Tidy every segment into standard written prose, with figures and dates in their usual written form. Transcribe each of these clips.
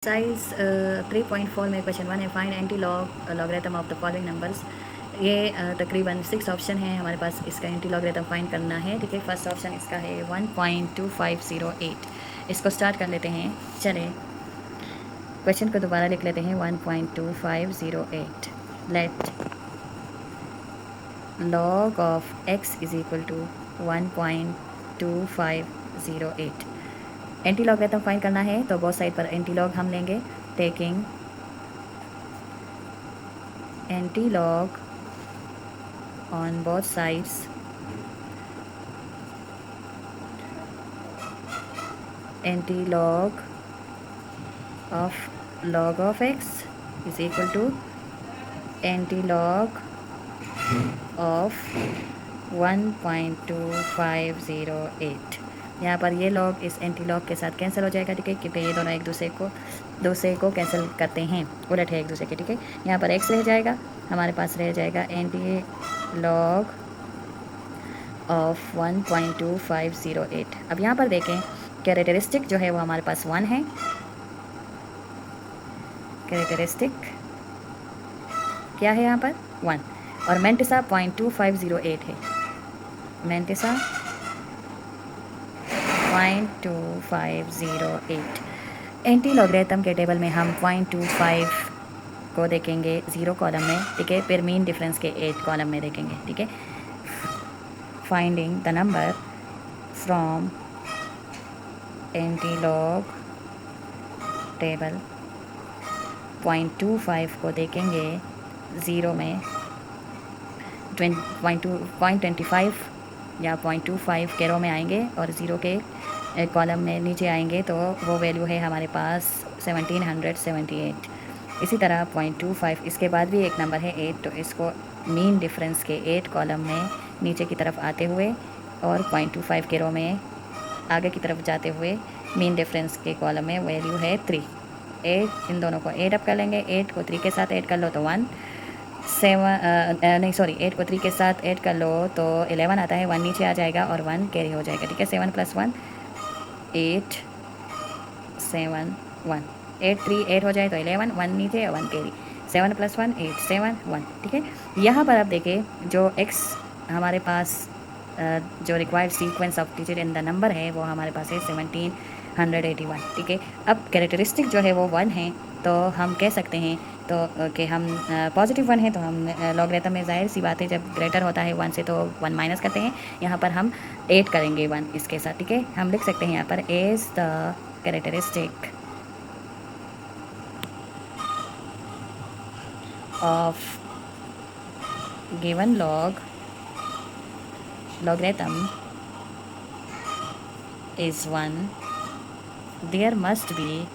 Size 3.4 में question 1 है, find anti logarithm of the following numbers. ये तकरीबन 6 ऑप्शन है हमारे पास, इसका एंटी लॉगरिथम फाइंड करना है। ठीक है, फर्स्ट ऑप्शन इसका है 1.2508। इसको स्टार्ट कर लेते हैं। चले क्वेश्चन को दोबारा लिख लेते हैं। 1.2508 let log of x is equal to 1.2508। Anti logarithm find करना है तो बोथ साइड पर एंटी लॉग हम लेंगे। Taking anti log on both sides एंटी log of x is equal to anti log of 1.2508। यहाँ पर ये लॉग इस एंटी लॉग के साथ कैंसिल हो जाएगा। ठीक है, क्योंकि ये दोनों एक दूसरे को कैंसिल करते हैं, उलट है एक दूसरे के। ठीक है, यहाँ पर x रह जाएगा, हमारे पास रह जाएगा एंटी लॉग ऑफ 1.2508। अब यहाँ पर देखें कैरेक्टरिस्टिक जो है वो हमारे पास 1 है। कैरेक्टरिस्टिक क्या है यहाँ पर 1, और मैंटिसा 0.2508 है। मैंटिसा 0.2508। एंटी लॉगरिथम के टेबल में हम 0.25 को देखेंगे 0 कॉलम में। ठीक है, फिर मीन डिफरेंस के 8 कॉलम में देखेंगे। ठीक है, finding the number from anti log table 0.25 को देखेंगे 0 में, 0.25 या 0.25 के रो में आएंगे और 0 के कॉलम में नीचे आएंगे तो वो वैल्यू है हमारे पास 1778। इसी तरह 0.25 इसके बाद भी एक नंबर है 8, तो इसको मीन डिफरेंस के 8 कॉलम में नीचे की तरफ आते हुए और 0.25 के रो में आगे की तरफ जाते हुए मीन डिफरेंस के कॉलम में वैल्यू है 3। 8 इन दोनों को ऐड अप कर लेंगे। 8 को 3 के साथ ऐड कर लो तो 1 नहीं सॉरी 8 को 3 के साथ ऐड कर लो तो 11 आता है। 1 नीचे आ जाएगा और 1 कैरी हो जाएगा। ठीक है, 7 + 1 8 7 1 8 3 8 हो जाए तो 11, 1 नीचे 1 कैरी, 7 + 1 8 7 1। ठीक है, यहाँ पर आप देखें जो x हमारे पास जो required sequence of digit in the number है वो हमारे पास है 1781। ठीक है, अब कैरेक्टरिस्टिक जो है वो 1 है, तो हम कह सकते हैं तो कि हम पॉजिटिव 1 है तो हम लॉगरिथम में ज़ाहिर सी बात है जब ग्रेटर होता है 1 से तो 1 माइनस करते हैं। यहाँ पर हम 8 करेंगे 1 इसके साथ। ठीक है, हम लिख सकते हैं यहाँ पर is the characteristic of given logarithm is 1, there must be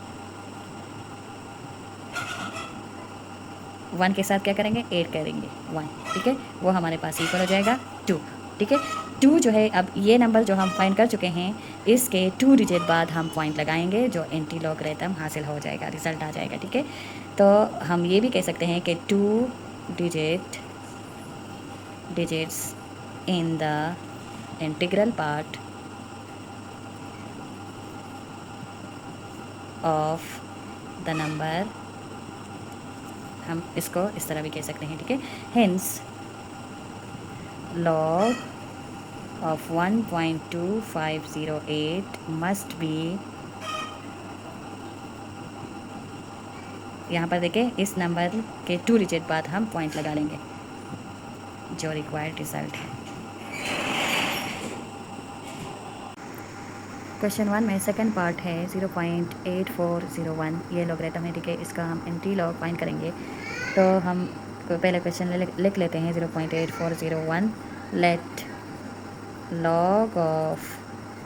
1 के साथ क्या करेंगे 8 करेंगे 1। ठीक है, वो हमारे पास इक्वल हो जाएगा 2। ठीक है, 2 जो है, अब ये नंबर जो हम फाइंड कर चुके हैं इसके 2 डिजिट बाद हम पॉइंट लगाएंगे जो एंटी लॉगरिथम हासिल हो जाएगा, रिजल्ट आ जाएगा। ठीक है, तो हम ये भी कह सकते हैं कि 2 digits in the integral part of the number, हम इसको इस तरह भी कह सकते हैं। ठीक है, hence log of 1.2508 must be, यहाँ पर देखें इस नंबर के 2 डिजिट बाद हम पॉइंट लगा लेंगे जो रिक्वायर्ड रिजल्ट है। क्वेश्चन 1 में सेकंड पार्ट है 0.8401, ये लॉगरिथम है। ठीक है, इसका हम एंटी लॉग फाइंड करेंगे तो हम पहले क्वेश्चन लिख लेते हैं 0.8401 let log of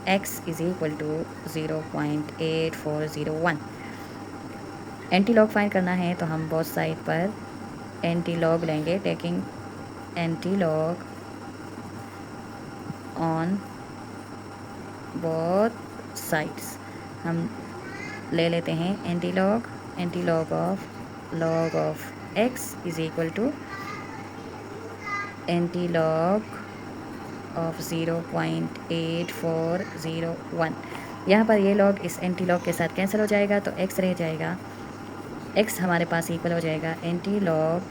x is equal to 0.8401। Anti log find करना है तो हम बोथ साइड पर एंटी लॉग लेंगे। Taking anti log on both sides, हम ले लेते हैं anti log of x is equal to anti log of 0.8401। यहाँ पर ये लॉग इस एंटी लॉग के साथ कैंसिल हो जाएगा तो x रह जाएगा x हमारे पास इक्वल हो जाएगा एंटी लॉग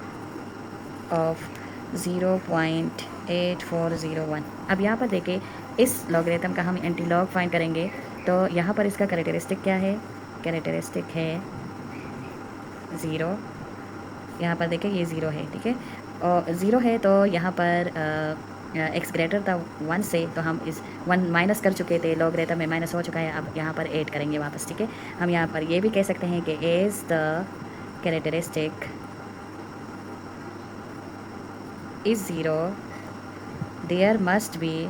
ऑफ 0.8401। अब यहाँ पर देखें, इस लॉगरिथम का हम एंटी लॉग फाइंड करेंगे तो यहाँ पर इसका कैरेक्टरिस्टिक क्या है? कैरेक्टरिस्टिक है 0। यहाँ पर देखें ये 0 है, ठीक है। और 0 है तो यहाँ पर एक्स ग्रेटर था 1 से, तो हम इस 1 माइनस कर चुके थे, लॉगरिथम में माइनस हो चुका है, अब यहाँ पर ऐड करेंगे वापस, ठीक है। हम यहाँ पर ये भी कह सकते हैं कि as the characteristic is 0, there must be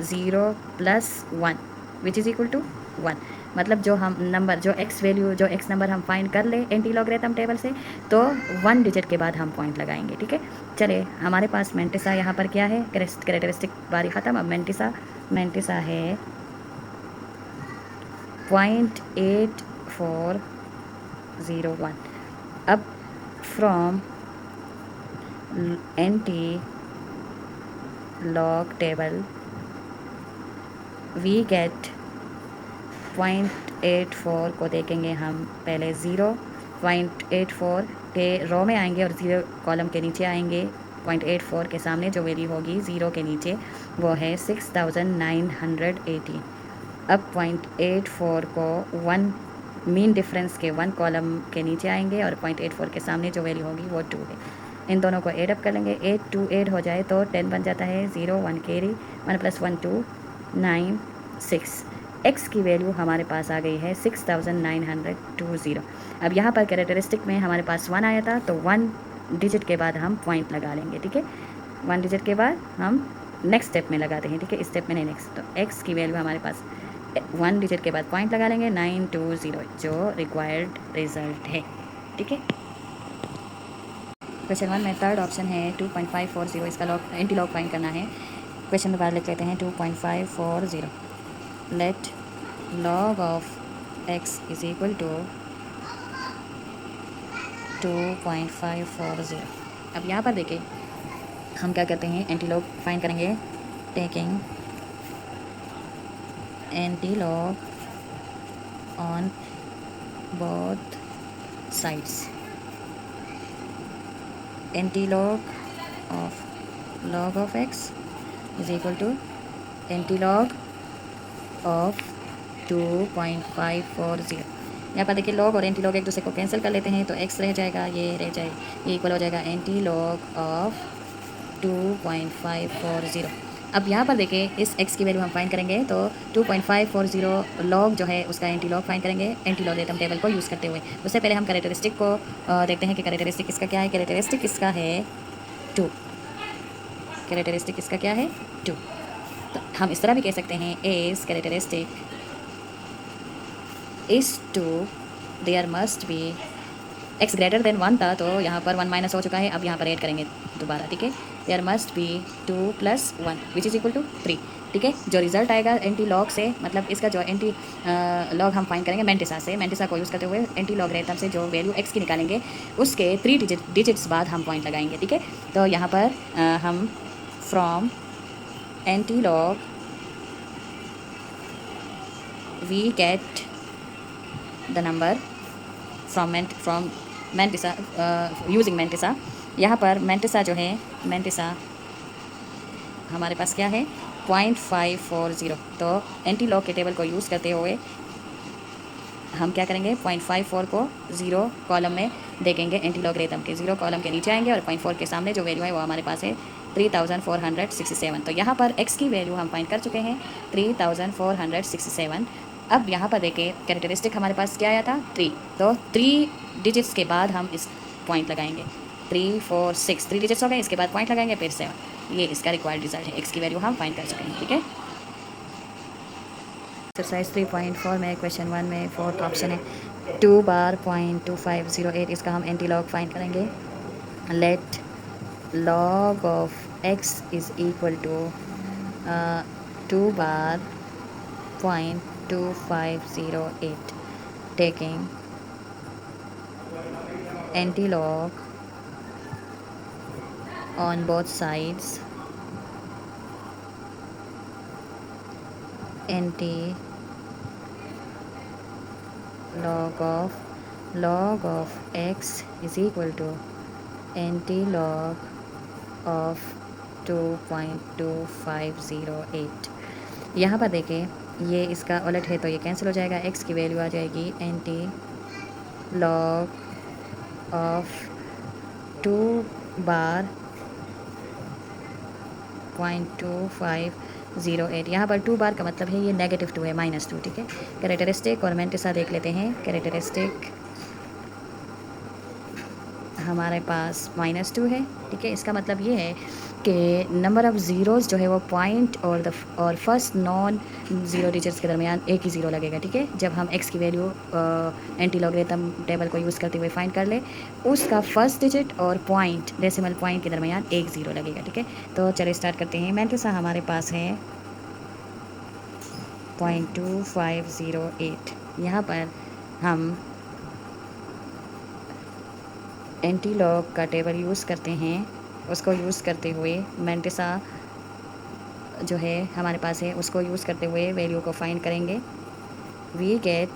0 plus 1 which is equal to 1। मतलब जो हम नंबर, जो x वैल्यू, जो x नंबर हम फाइंड कर ले एंटी लॉगरिथम टेबल से, तो 1 डिजिट के बाद हम पॉइंट लगाएंगे, ठीक है। चले, हमारे पास मेंटिसा यहाँ पर क्या है? कैरेक्टरिस्टिक बारी ख़त्म। अब मेंटिसा है 0.8401। अब from anti log table we get 0.84 को देखेंगे हम पहले 0.84 के रो में आएंगे और 0 कॉलम के नीचे आएंगे। 0.84 के सामने जो वैल्यू होगी 0 के नीचे वो है 6980। अब 0.84 को 1 मीन डिफरेंस के 1 कॉलम के नीचे आएंगे और 0.84 के सामने जो वैल्यू होगी वो 2 है। इन दोनों को एड अप कर लेंगे, 8 2 8 हो जाए तो 10 बन जाता है। 0 1 कैरी, 1 + 1 2 9 6। x की वैल्यू हमारे पास आ गई है 6920। अब यहाँ पर कैरेक्टरिस्टिक में हमारे पास 1 आया था तो 1 डिजिट के बाद हम पॉइंट लगा लेंगे, ठीक है। 1 डिजिट के बाद हम नेक्स्ट स्टेप में लगाते हैं, ठीक है, इस स्टेप में नहीं, नेक्स्ट। तो x की वैल्यू हमारे पास 1 डिजिट के बाद पॉइंट लगा लेंगे 920, जो रिक्वायर्ड रिजल्ट है, ठीक है। क्वेश्चन 1 में थर्ड ऑप्शन है 2.540, इसका लॉग एंटी लॉग फाइंड करना है। क्वेश्चन में बाहर लिख लेते हैं 2.540। Let log of x is equal to 2.540। अब यहाँ पर देखिए, हम क्या करते हैं, एंटी लॉग फाइंड करेंगे taking anti log on both sides. Anti log of x is equal to anti log of 2.540। यहाँ पर देखिए लॉग और एंटी लॉग एक दूसरे को कैंसिल कर लेते हैं तो x रह जाएगा, ये रह जाए, ये इक्वल हो जाएगा एंटी लॉग ऑफ 2.540। अब यहाँ पर देखिए इस x की वैल्यू हम फाइंड करेंगे तो 2.540 लॉग जो है उसका एंटी लॉग फाइंड करेंगे एंटी लॉगरिथम टेबल को यूज़ करते हुए। उससे पहले हम कैरेक्टरिस्टिक को देखते हैं कि कैरेक्टरिस्टिक इसका क्या है। कैरेक्टरिस्टिक इसका है 2। कैरेक्टरिस्टिक इसका क्या है? 2। तो हम इस तरह भी कह सकते हैं as characteristic is 2, there must be x greater than 1 था तो यहाँ पर 1 माइनस हो चुका है, अब यहाँ पर ऐड करेंगे दोबारा, ठीक है। There must be 2 + 1 which is equal to 3, ठीक है। जो रिजल्ट आएगा एंटी लॉग से, मतलब इसका जो एंटी लॉग हम फाइंड करेंगे मेंटिसा से, मेंटिसा को यूज़ करते हुए एंटी लॉगरिथम से जो वैल्यू x की निकालेंगे उसके 3 डिजिट्स बाद हम पॉइंट लगाएंगे, ठीक है। तो यहाँ पर हम from anti log we get the number from mantissa using mantissa. यहाँ पर मेंटिसा जो है, मेंटिसा हमारे पास क्या है 0.540। तो एंटी लॉग के टेबल को यूज़ करते हुए हम क्या करेंगे 0.54 को 0 कॉलम में देखेंगे एंटी लॉगरिथम के, 0 कॉलम के नीचे आएंगे और 0.4 के सामने जो वैल्यू है वो हमारे पास है 3467। तो यहाँ पर x की वैल्यू हम फाइंड कर चुके हैं 3467। अब यहाँ पर देखें कैरेक्टरिस्टिक हमारे पास क्या आया था 3, तो 3 डिजिट्स के बाद हम इस पॉइंट लगाएंगे 3 4 6, 3 डिजिट्स हो गए, इसके बाद पॉइंट लगाएंगे फिर 7। ये इसका रिक्वायर्ड रिजल्ट है, x की वैल्यू हम फाइंड कर चुके हैं, ठीक है। एक्सरसाइज 3.4 में क्वेश्चन 1 में फोर्थ ऑप्शन है 2 बार 0.2508, इसका हम एंटी लॉग फाइंड करेंगे। Let log of x is equal to 2 bar 0.2508 taking anti-log on both sides, anti-log log of x is equal to anti-log of 2.2508। यहाँ पर देखें ये इसका उलट है तो ये कैंसिल हो जाएगा, x की वैल्यू आ जाएगी एंटी लॉग ऑफ 2/.2508। यहाँ पर 2 बार का मतलब है ये -2 है, -2, ठीक है। कैरेक्टरिस्टिक और मेंटिसा देख लेते हैं। कैरेक्टरिस्टिक हमारे पास -2 है, ठीक है। इसका मतलब ये है कि नंबर ऑफ़ ज़ीरोज़ जो है वो पॉइंट और फर्स्ट नॉन ज़ीरो डिजिट्स के दरमियान एक ही ज़ीरो लगेगा, ठीक है। जब हम x की वैल्यू एंटी लॉगरिथम टेबल को यूज़ करते हुए फाइंड कर ले, उसका फर्स्ट डिजिट और पॉइंट डेसिमल पॉइंट के दरमियान एक ज़ीरो लगेगा, ठीक है। तो चलिए स्टार्ट करते हैं। मेंटिसा हमारे पास है 0.2508। यहाँ पर हम एंटी लॉग का टेबल यूज़ करते हैं। उसको यूज़ करते हुए मेंटिसा जो है हमारे पास है, उसको यूज़ करते हुए वैल्यू को फाइंड करेंगे। वी गेट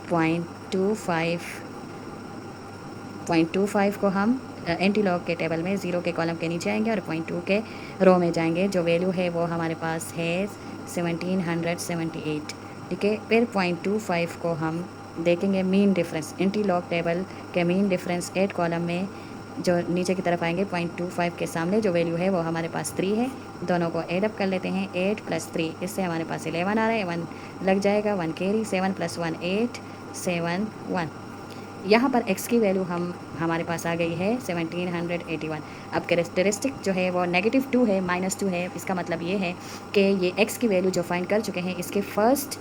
0.25 को हम एंटी लॉग के टेबल में 0 के कॉलम के नीचे आएंगे और 0.2 के रो में जाएंगे। जो वैल्यू है वो हमारे पास है 1778, ठीक है। फिर 0.25 को हम देखेंगे mean difference, anti log table के मीन डिफरेंस 8 कॉलम में जो नीचे की तरफ आएंगे 0.25 के सामने जो वैल्यू है वो हमारे पास 3 है। दोनों को एड अप कर लेते हैं, 8 + 3, इससे हमारे पास 11 आ रहा है। 1 लग जाएगा, 1 कैरी, 7 + 1 8, 7 1। यहाँ पर x की वैल्यू हमारे पास आ गई है 1781। अब कैरेक्टरिस्टिक जो है वो -2 है, -2 है। इसका मतलब ये है कि ये x की वैल्यू जो फाइंड कर चुके हैं, इसके फर्स्ट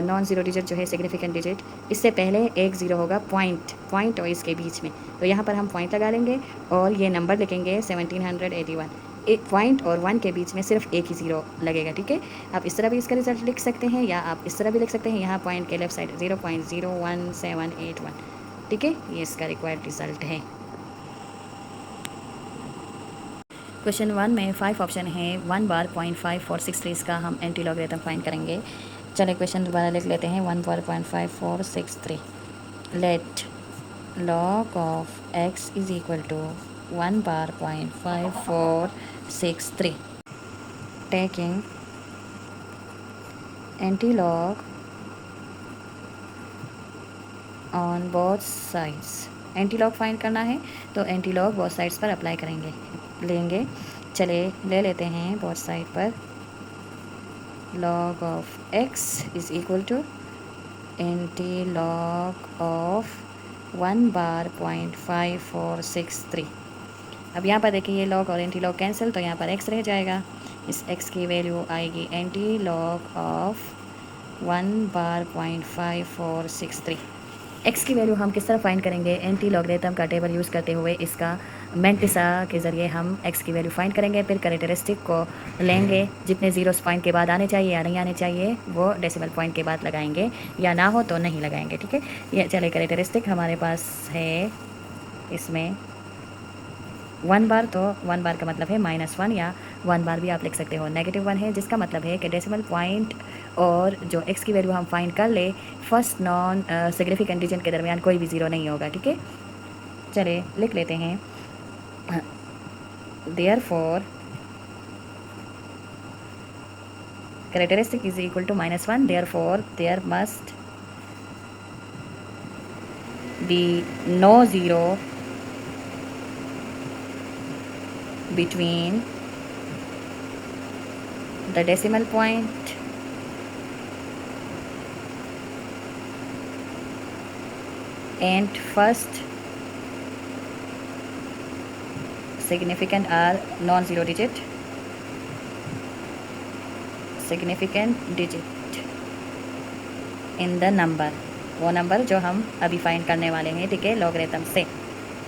नॉन ज़ीरो डिजिट जो है सिग्निफिकेंट डिजिट, इससे पहले एक ज़ीरो होगा पॉइंट और इसके बीच में। तो यहाँ पर हम पॉइंट लगा लेंगे और ये नंबर लिखेंगे 1781। एक पॉइंट और 1 के बीच में सिर्फ एक ही ज़ीरो लगेगा, ठीक है। आप इस तरह भी इसका रिजल्ट लिख सकते हैं या आप इस तरह भी लिख सकते हैं। यहाँ पॉइंट के लेफ्ट साइड 0.01781, ठीक है। ये इसका रिक्वायर्ड रिजल्ट है। क्वेश्चन 1 में 5 ऑप्शन है। 1 बार 0.5463 इसका हम एंटी लॉगरिथम फाइंड करेंगे। चलिए क्वेश्चन दोबारा लिख लेते हैं। 1 bar 0.5463, let log of x is equal to 1 bar 0.5463, taking anti-log on both sides। Antilog find करना है तो एंटी-लॉग बोथ साइड्स पर अप्लाई लेंगे। चले ले लेते हैं बोथ साइड पर। log of x is equal to anti-log of 1 bar 0.5463। अब यहाँ पर देखिए ये लॉग और एंटी लॉग कैंसिल, तो यहाँ पर x रह जाएगा। इस x की वैल्यू आएगी anti log of 1 bar 0.5463। x की वैल्यू हम किस तरह फाइंड करेंगे? एंटी लॉगरिथम का टेबल यूज़ करते हुए इसका मेंटिसा के ज़रिए हम x की वैल्यू फाइंड करेंगे। फिर कैरेक्टरिस्टिक को लेंगे, जितने ज़ीरोस पॉइंट के बाद आने चाहिए या नहीं आने चाहिए वो डेसिमल पॉइंट के बाद लगाएंगे, या ना हो तो नहीं लगाएंगे, ठीक है। ये चले कैरेक्टरिस्टिक हमारे पास है इसमें 1 बार, तो 1 बार का मतलब है -1, या 1 बार भी आप लिख सकते हो। -1 है, जिसका मतलब है कि डेसिमल पॉइंट और जो x की वैल्यू हम फाइंड कर ले, फर्स्ट नॉन सिग्निफिकेंट डिजिट के दरमियान कोई भी ज़ीरो नहीं होगा, ठीक है। चलिए लिख लेते हैं। Therefore characteristic is equal to -1, therefore there must be no zero between the decimal point and first significant or non-zero digit in the number, वो नंबर जो हम अभी फाइंड करने वाले हैं, ठीक है, लॉगरिथम से,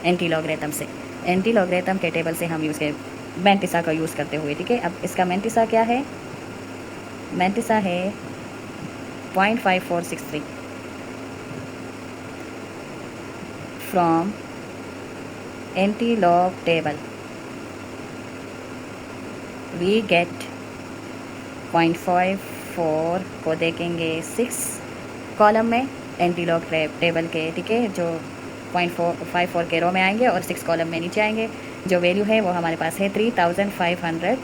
एंटी लॉगरिथम से। एंटी लॉगरिथम के टेबल से हम यूज़ करें मेंटिसा का यूज़ करते हुए, ठीक है। अब इसका मेंटिसा क्या है? मेंटिसा है 0.5463 from anti log table we get 0.54 को देखेंगे 6 कॉलम में एंटी लॉग टेबल के, ठीक है, जो 0.54 के रो में आएंगे और 6 कॉलम में नीचे आएंगे। जो वैल्यू है वो हमारे पास है 3516।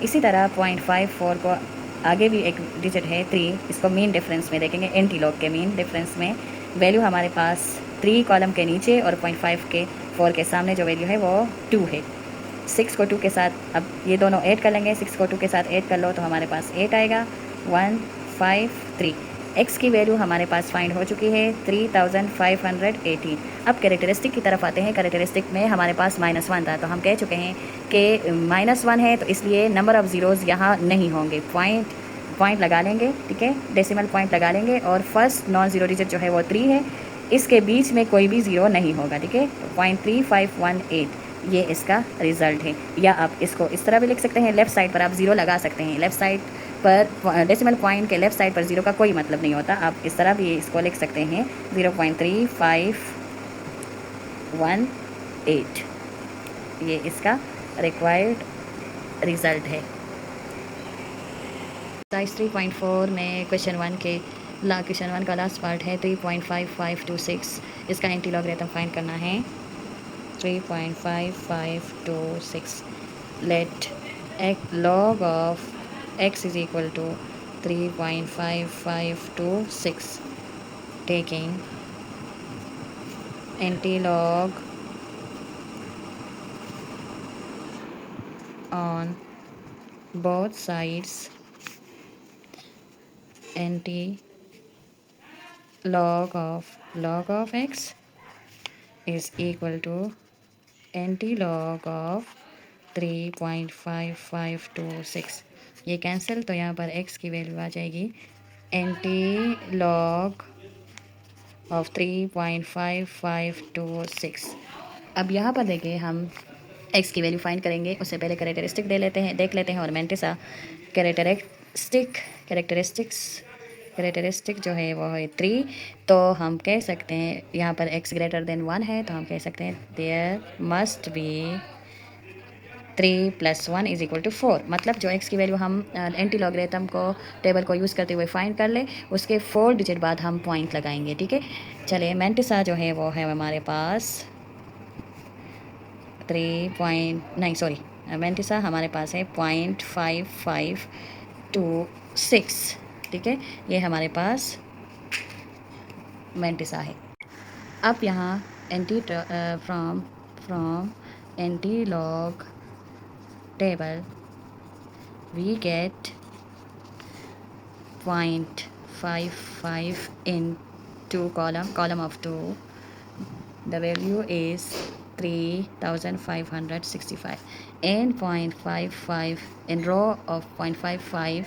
इसी तरह 0.54 को आगे भी एक डिजिट है 3, इसको मीन डिफरेंस में देखेंगे, एंटी लॉग के मीन डिफरेंस में वैल्यू हमारे पास 3 कॉलम के नीचे और 0.54 के सामने जो वैल्यू है वो 2 है। 6 को 2 के साथ अब ये दोनों ऐड कर लेंगे, 6 को 2 के साथ ऐड कर लो तो हमारे पास 8 आएगा। 153 एक्स की वैल्यू हमारे पास फाइंड हो चुकी है 3518। अब कैरेक्टरिस्टिक की तरफ आते हैं। कैरेक्टरिस्टिक में हमारे पास -1 था, तो हम कह चुके हैं कि -1 है तो इसलिए नंबर ऑफ़ ज़ीरोज़ यहाँ नहीं होंगे। पॉइंट लगा लेंगे, ठीक है, डेसिमल पॉइंट लगा लेंगे और फर्स्ट नॉन ज़ीरो डिजिट जो है वो 3 है, इसके बीच में कोई भी ज़ीरो नहीं होगा, ठीक है। 0.3518 ये इसका रिज़ल्ट है। या आप इसको इस तरह भी लिख सकते हैं, लेफ़्ट साइड पर आप ज़ीरो लगा सकते हैं। लेफ़्ट साइड पर डेसिमल पॉइंट के लेफ़्ट साइड पर ज़ीरो का कोई मतलब नहीं होता, आप इस तरह भी इसको लिख सकते हैं 0.3518। ये इसका रिक्वायर्ड रिज़ल्ट है। एक्सरसाइज 3.4 में क्वेश्चन 1 का लास्ट पार्ट है 3.5526। इसका एंटी लॉगरिथम फाइंड करना है 3.5526। Let log of x is equal to 3.5526, taking anti-log on both sides. Anti-log of x is equal to anti-log of 3.5526। ये कैंसिल, तो यहाँ पर x की वैल्यू आ जाएगी एंटी लॉग ऑफ 3.5526। अब यहाँ पर देखिए हम x की वैल्यू फाइंड करेंगे, उससे पहले कैरेक्टरिस्टिक देख लेते हैं और मेंटिसा कैरेक्टरिस्टिक जो है वो है 3। तो हम कह सकते हैं यहाँ पर x ग्रेटर देन 1 है, तो हम कह सकते हैं देयर मस्ट बी 3 + 1 = 4। मतलब जो x की वैल्यू हम एंटी लॉगरिथम को टेबल को यूज़ करते हुए फाइंड कर ले, उसके 4 डिजिट बाद हम पॉइंट लगाएंगे, ठीक है। चलिए मेंटिसा जो है वो है हमारे पास मेंटिसा हमारे पास है 0.5526, ठीक है, ये हमारे पास मेंटिसा है। अब यहाँ from anti log table we get 0.55 in 2 column of 2. The value is 3565 and 0.55 in row of 0.55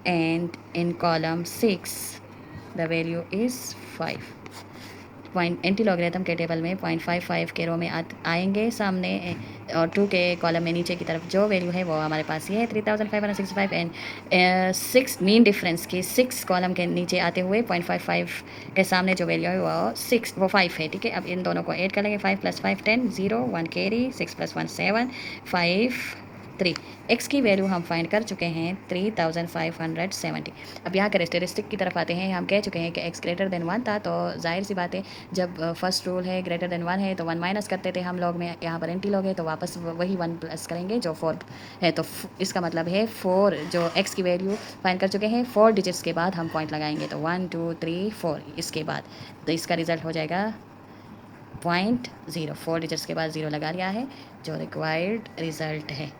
and in column 6 the value is 5। Point anti logarithm के टेबल में 0.55 के रो में आएंगे सामने और 2 के कॉलम में नीचे की तरफ जो वैल्यू है वो हमारे पास ये है 3565 एंड 6 मीन डिफरेंस की 6 कॉलम के नीचे आते हुए 0.55 के सामने जो वैल्यू है वो 5 है, ठीक है। अब इन दोनों को ऐड कर लेंगे, 5 + 5 10, 0 1 कैरी, 6 + 1 7, 5 3। x की वैल्यू हम फाइंड कर चुके हैं 3570। अब यहाँ कैरेक्टरिस्टिक की तरफ आते हैं। हम कह चुके हैं कि x ग्रेटर देन 1 था, तो जाहिर सी बात है जब फर्स्ट रूल है ग्रेटर देन 1 है तो 1 माइनस करते थे हम लोग में, यहाँ पर एंटी लॉग है तो वापस वही 1 प्लस करेंगे जो 4 है। तो इसका मतलब है 4 जो x की वैल्यू फाइंड कर चुके हैं 4 डिजिट्स के बाद हम पॉइंट लगाएंगे, तो 1 2 3 4 इसके बाद, तो इसका रिज़ल्ट हो जाएगा 0.0। 4 डिजिट्स के बाद 0 लगा लिया है जो रिक्वायर्ड रिज़ल्ट है।